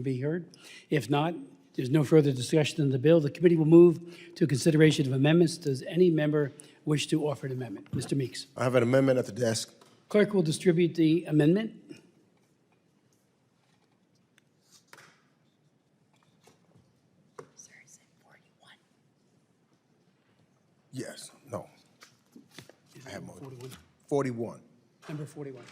be heard? If not, there's no further discussion on the bill. The committee will move to consideration of amendments. Does any member wish to offer an amendment? Mr. Meeks. I have an amendment at the desk. Clerk will distribute the amendment. Sir, is it 41? Yes, no. I have more. 41. Number 41.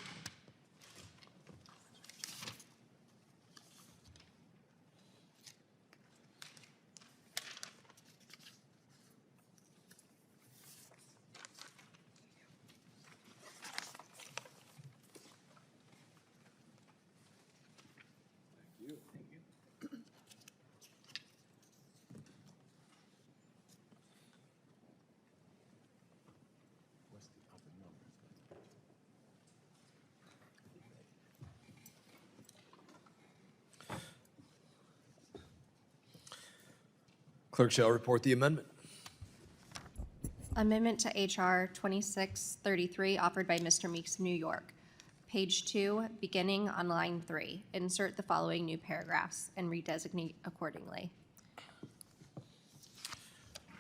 Clerk shall report the amendment. Amendment to H.R. 2633, offered by Mr. Meeks of New York. Page 2, beginning on line 3. Insert the following new paragraphs and redesignate accordingly.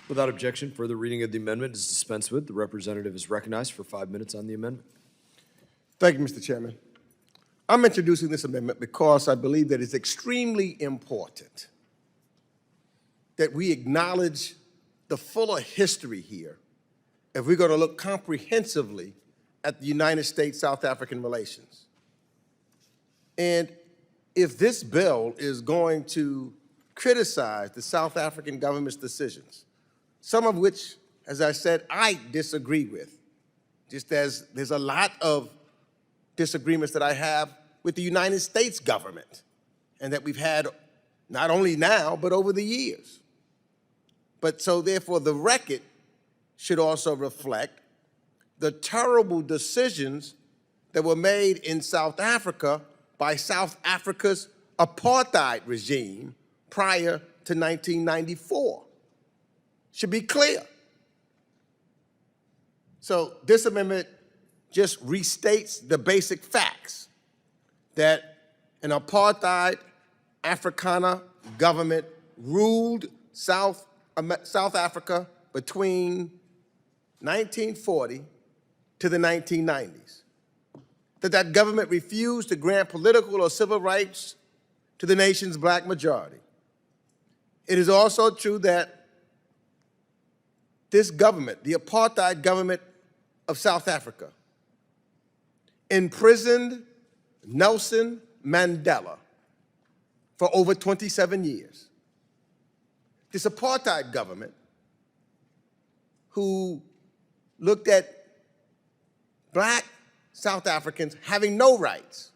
Without objection, further reading of the amendment is dispensed with. The representative is recognized for 5 minutes on the amendment. Thank you, Mr. Chairman. I'm introducing this amendment because I believe that it's extremely important that we acknowledge the fuller history here if we're going to look comprehensively at the United States-South African relations. And if this bill is going to criticize the South African government's decisions, some of which, as I said, I disagree with, just as there's a lot of disagreements that I have with the United States government and that we've had not only now, but over the years. But so therefore the record should also reflect the terrible decisions that were made in South Africa by South Africa's apartheid regime prior to 1994. Should be clear. So this amendment just restates the basic facts that an apartheid Afrikaner government ruled South Africa between 1940 to the 1990s. That government refused to grant political or civil rights to the nation's black majority. It is also true that this government, the apartheid government of South Africa, imprisoned Nelson Mandela for over 27 years. This apartheid government, who looked at black South Africans having no rights,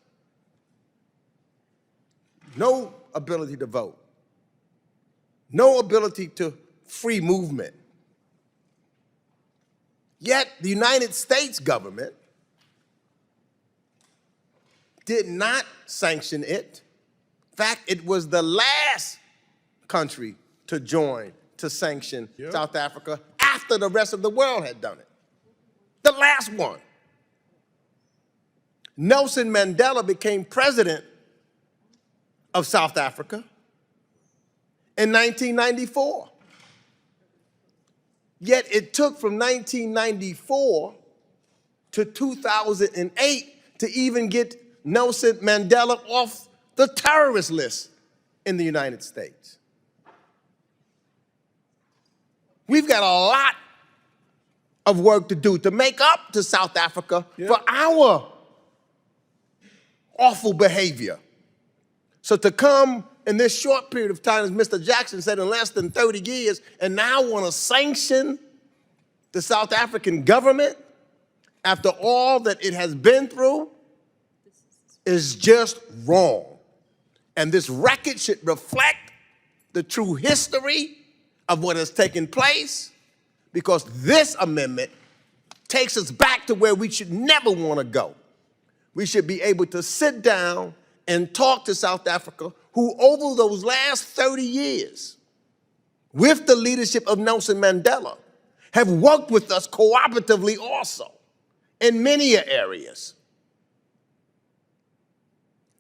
no ability to vote, no ability to free movement. Yet the United States government did not sanction it. In fact, it was the last country to join to sanction South Africa after the rest of the world had done it. The last one. Nelson Mandela became president of South Africa in 1994. Yet it took from 1994 to 2008 to even get Nelson Mandela off the terrorist list in the United States. We've got a lot of work to do to make up to South Africa for our awful behavior. So to come in this short period of time, as Mr. Jackson said, in less than 30 years, and now want to sanction the South African government after all that it has been through is just wrong. And this record should reflect the true history of what has taken place, because this amendment takes us back to where we should never want to go. We should be able to sit down and talk to South Africa, who over those last 30 years, with the leadership of Nelson Mandela, have worked with us cooperatively also in many areas.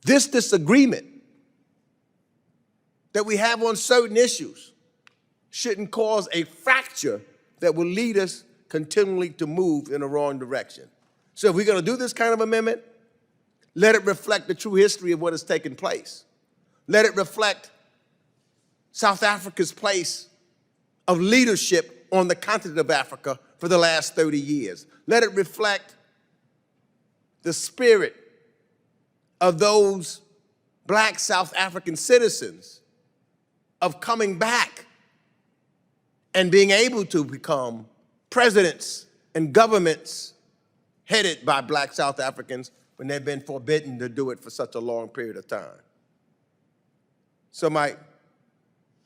This disagreement that we have on certain issues shouldn't cause a fracture that will lead us continually to move in the wrong direction. So if we're going to do this kind of amendment, let it reflect the true history of what has taken place. Let it reflect South Africa's place of leadership on the continent of Africa for the last 30 years. Let it reflect the spirit of those Black South African citizens of coming back and being able to become presidents and governments headed by Black South Africans when they've been forbidden to do it for such a long period of time. So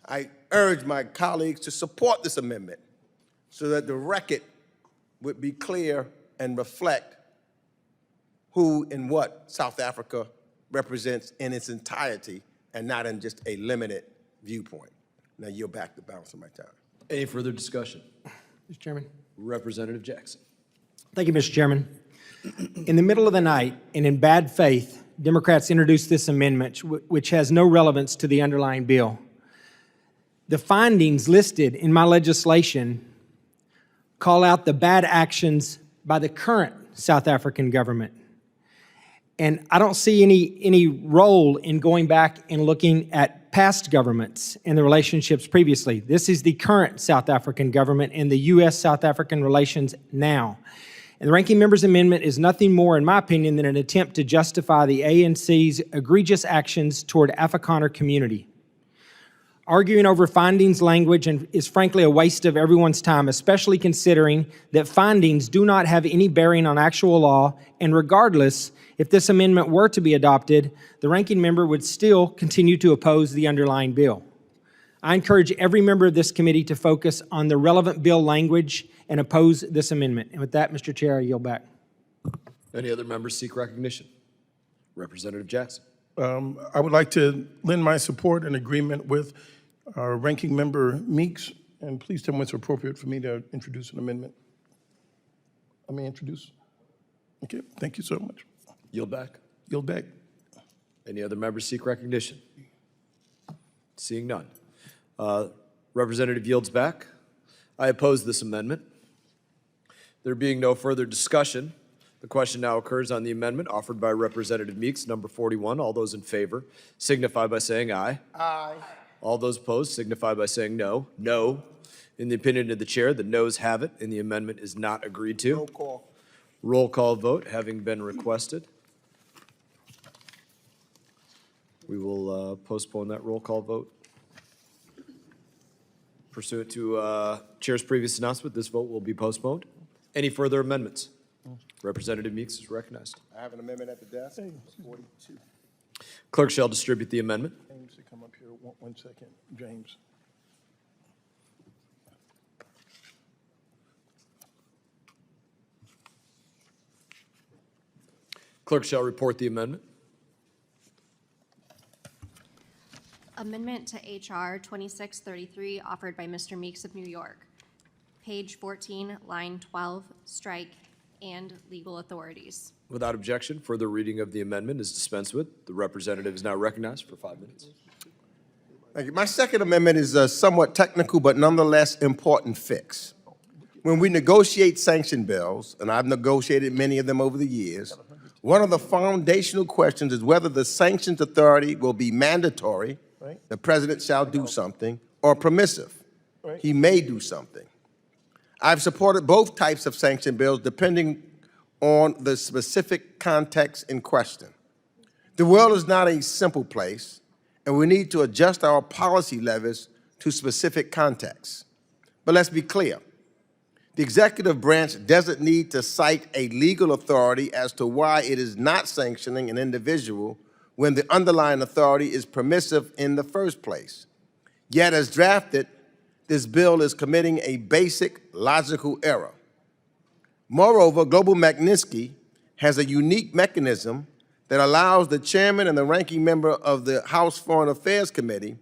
I urge my colleagues to support this amendment so that the record would be clear and reflect who and what South Africa represents in its entirety and not in just a limited viewpoint. Now yield back the balance of my time. Any further discussion? Mr. Chairman. Representative Jackson. Thank you, Mr. Chairman. In the middle of the night and in bad faith, Democrats introduced this amendment, which has no relevance to the underlying bill. The findings listed in my legislation call out the bad actions by the current South African government. And I don't see any role in going back and looking at past governments and the relationships previously. This is the current South African government and the U.S.-South African relations now. And the ranking member's amendment is nothing more, in my opinion, than an attempt to justify the ANC's egregious actions toward Afrikaner community. Arguing over findings language is frankly a waste of everyone's time, especially considering that findings do not have any bearing on actual law, and regardless, if this amendment were to be adopted, the ranking member would still continue to oppose the underlying bill. I encourage every member of this committee to focus on the relevant bill language and oppose this amendment. And with that, Mr. Chair, I yield back. Any other members seek recognition? Representative Jackson. I would like to lend my support and agreement with our ranking member Meeks, and please tell me it's appropriate for me to introduce an amendment. I may introduce. Okay, thank you so much. Yield back. Yield back. Any other members seek recognition? Seeing none. Representative yields back. I oppose this amendment. There being no further discussion, the question now occurs on the amendment offered by Representative Meeks, number 41. All those in favor signify by saying aye. Aye. All those opposed signify by saying no. No. In the opinion of the chair, the noes have it, and the amendment is not agreed to. Roll call. Roll call vote having been requested. We will postpone that roll call vote. Pursuant to Chair's previous announcement, this vote will be postponed. Any further amendments? Representative Meeks is recognized. I have an amendment at the desk. 42. Clerk shall distribute the amendment. James, to come up here one second. James. Clerk shall report the amendment. Amendment to H.R. 2633, offered by Mr. Meeks of New York. Page 14, line 12, strike, and legal authorities. Without objection, further reading of the amendment is dispensed with. The representative is now recognized for 5 minutes. Thank you. My second amendment is a somewhat technical but nonetheless important fix. When we negotiate sanction bills, and I've negotiated many of them over the years, one of the foundational questions is whether the sanctions authority will be mandatory, the president shall do something, or permissive, he may do something. I've supported both types of sanction bills depending on the specific context in question. The world is not a simple place, and we need to adjust our policy levers to specific contexts. But let's be clear. The executive branch doesn't need to cite a legal authority as to why it is not sanctioning an individual when the underlying authority is permissive in the first place. Yet, as drafted, this bill is committing a basic logical error. Moreover, Global Magnitsky has a unique mechanism that allows the chairman and the ranking member of the House Foreign Affairs Committee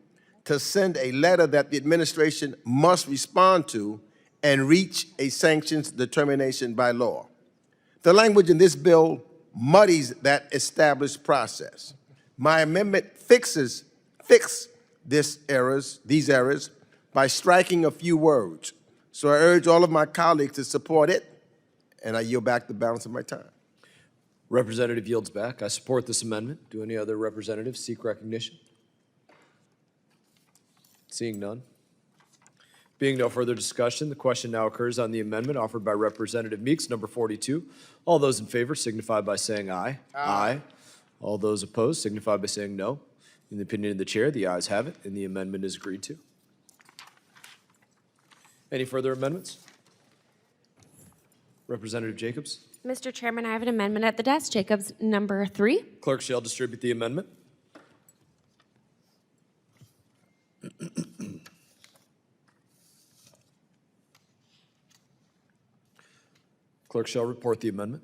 to send a letter that the administration must respond to and reach a sanctions determination by law. The language in this bill muddies that established process. My amendment fixes these errors by striking a few words. So I urge all of my colleagues to support it, and I yield back the balance of my time. Representative yields back. I support this amendment. Do any other representatives seek recognition? Seeing none. Being no further discussion, the question now occurs on the amendment offered by Representative Meeks, number 42. All those in favor signify by saying aye. Aye. All those opposed signify by saying no. In the opinion of the chair, the ayes have it, and the amendment is agreed to. Any further amendments? Representative Jacobs. Mr. Chairman, I have an amendment at the desk, Jacobs number 3. Clerk shall distribute the amendment. Clerk shall report the amendment.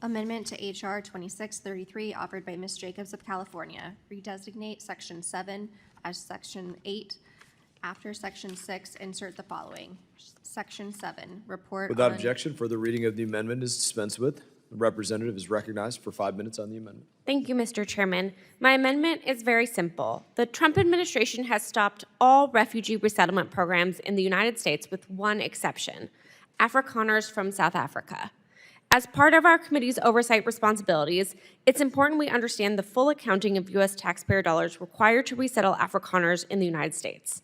Amendment to H.R. 2633, offered by Ms. Jacobs of California. Redesignate Section 7 as Section 8. After Section 6, insert the following. Section 7, report Without on- objection, further reading of the amendment is dispensed with. The representative is recognized for 5 minutes on the amendment. Thank you, Mr. Chairman. My amendment is very simple. The Trump administration has stopped all refugee resettlement programs in the United States with one exception: Afrikaners from South Africa. As part of our committee's oversight responsibilities, it's important we understand the full accounting of U.S. taxpayer dollars required to resettle Afrikaners in the United States.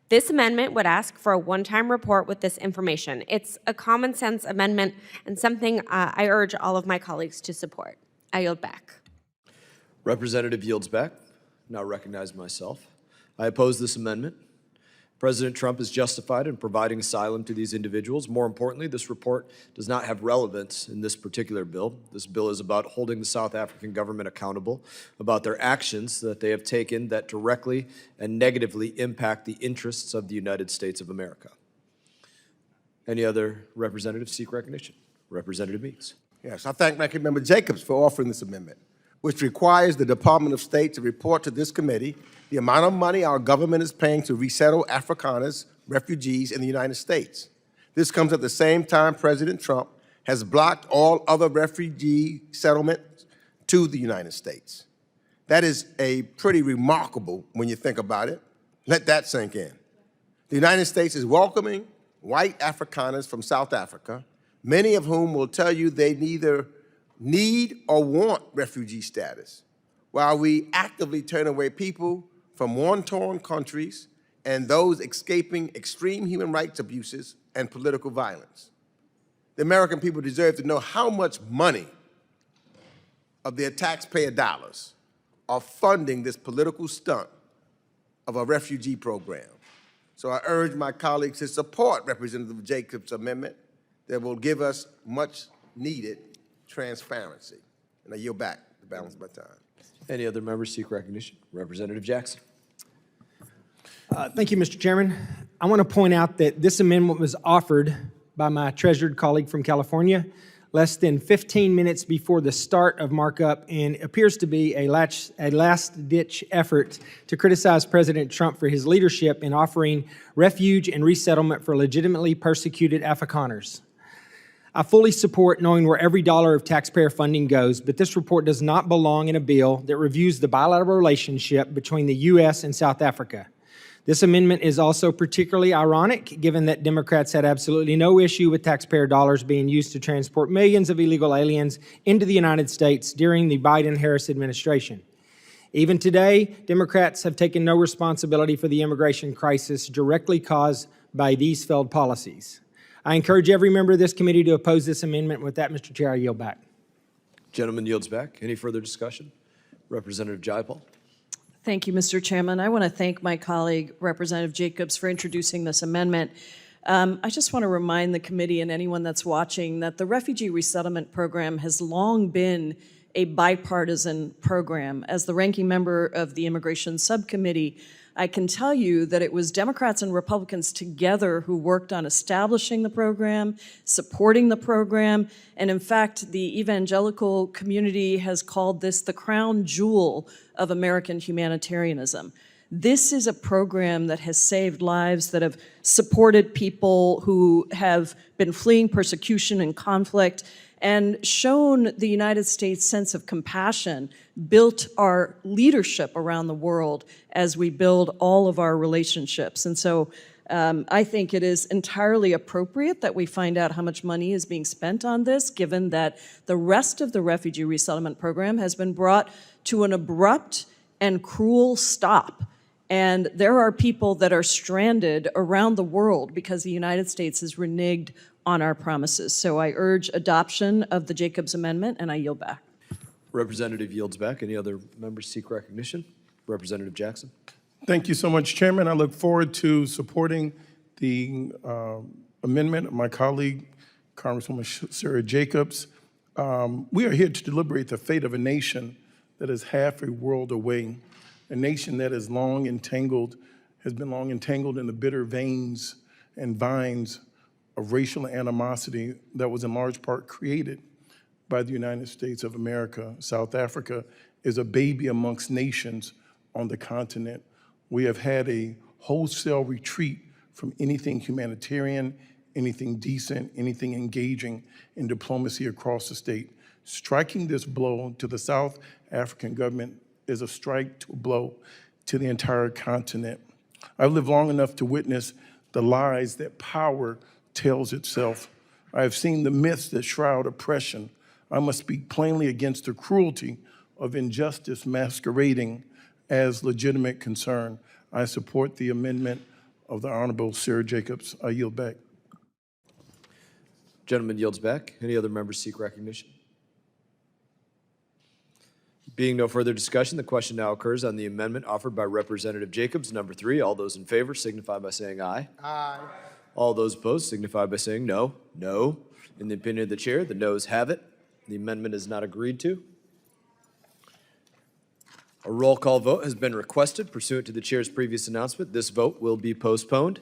This amendment would ask for a one-time report with this information. It's a common sense amendment and something I urge all of my colleagues to support. I yield back. Representative yields back. Now recognize myself. I oppose this amendment. President Trump is justified in providing asylum to these individuals. More importantly, this report does not have relevance in this particular bill. This bill is about holding the South African government accountable about their actions that they have taken that directly and negatively impact the interests of the United States of America. Any other representatives seek recognition? Representative Meeks. Yes, I thank Ranking Member Jacobs for offering this amendment, which requires the Department of State to report to this committee the amount of money our government is paying to resettle Afrikaners, refugees in the United States. This comes at the same time President Trump has blocked all other refugee settlements to the United States. That is pretty remarkable when you think about it. Let that sink in. The United States is welcoming white Afrikaners from South Africa, many of whom will tell you they neither need or want refugee status, while we actively turn away people from war-torn countries and those escaping extreme human rights abuses and political violence. The American people deserve to know how much money of their taxpayer dollars are funding this political stunt of a refugee program. So I urge my colleagues to support Representative Jacobs' amendment that will give us much needed transparency. And I yield back the balance of my time. Any other members seek recognition? Representative Jackson. Thank you, Mr. Chairman. I want to point out that this amendment was offered by my treasured colleague from California less than 15 minutes before the start of markup, and appears to be a last-ditch effort to criticize President Trump for his leadership in offering refuge and resettlement for legitimately persecuted Afrikaners. I fully support knowing where every dollar of taxpayer funding goes, but this report does not belong in a bill that reviews the bilateral relationship between the U.S. and South Africa. This amendment is also particularly ironic, given that Democrats had absolutely no issue with taxpayer dollars being used to transport millions of illegal aliens into the United States during the Biden-Harris administration. Even today, Democrats have taken no responsibility for the immigration crisis directly caused by these failed policies. I encourage every member of this committee to oppose this amendment. With that, Mr. Chair, I yield back. Gentleman yields back. Any further discussion? Representative Jayapal. Thank you, Mr. Chairman. I want to thank my colleague, Representative Jacobs, for introducing this amendment. I just want to remind the committee and anyone that's watching that the Refugee Resettlement Program has long been a bipartisan program. As the ranking member of the Immigration Subcommittee, I can tell you that it was Democrats and Republicans together who worked on establishing the program, supporting the program, and in fact, the evangelical community has called this the crown jewel of American humanitarianism. This is a program that has saved lives, that have supported people who have been fleeing persecution and conflict, and shown the United States' sense of compassion, built our leadership around the world as we build all of our relationships. And so I think it is entirely appropriate that we find out how much money is being spent on this, given that the rest of the refugee resettlement program has been brought to an abrupt and cruel stop. And there are people that are stranded around the world because the United States has reneged on our promises. So I urge adoption of the Jacobs Amendment, and I yield back. Representative yields back. Any other members seek recognition? Representative Jackson. Thank you so much, Chairman. I look forward to supporting the amendment of my colleague, Congresswoman Sarah Jacobs. We are here to deliberate the fate of a nation that is half a world away, a nation that is long entangled, has been long entangled in the bitter veins and vines of racial animosity that was in large part created by the United States of America. South Africa is a baby amongst nations on the continent. We have had a wholesale retreat from anything humanitarian, anything decent, anything engaging in diplomacy across the state. Striking this blow to the South African government is a strike to a blow to the entire continent. I've lived long enough to witness the lies that power tells itself. I have seen the myths that shroud oppression. I must speak plainly against the cruelty of injustice masquerading as legitimate concern. I support the amendment of the Honorable Sarah Jacobs. I yield back. Gentleman yields back. Any other members seek recognition? Being no further discussion, the question now occurs on the amendment offered by Representative Jacobs, number 3. All those in favor signify by saying aye. Aye. All those opposed signify by saying no. No. In the opinion of the chair, the noes have it. The amendment is not agreed to. A roll call vote has been requested pursuant to the chair's previous announcement. This vote will be postponed.